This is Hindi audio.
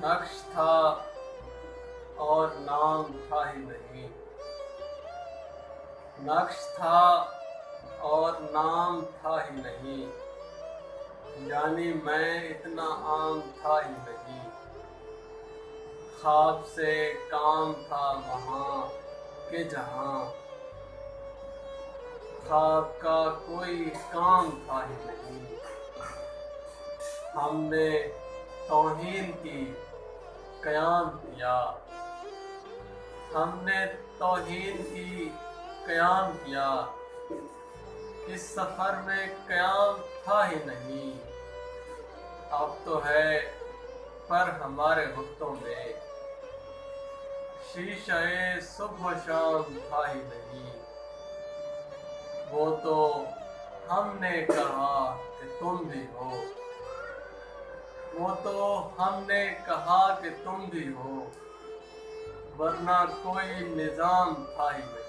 नक्श था और नाम था ही नहीं। नक्श था और नाम था ही नहीं, जानी मैं इतना आम था ही नहीं। ख्वाब से काम था वहाँ के जहाँ, ख्वाब का कोई काम था ही नहीं। हमने तौहीन की क़याम किया, हमने तौहीन की क़याम किया। इस सफ़र में क़याम था ही नहीं। अब तो है पर हमारे वक्तों में शीशे सुबह शाम था ही नहीं। वो तो हमने कहा कि तुम भी हो, वो तो हमने कहा कि तुम भी हो, वरना कोई निज़ाम था ही नहीं।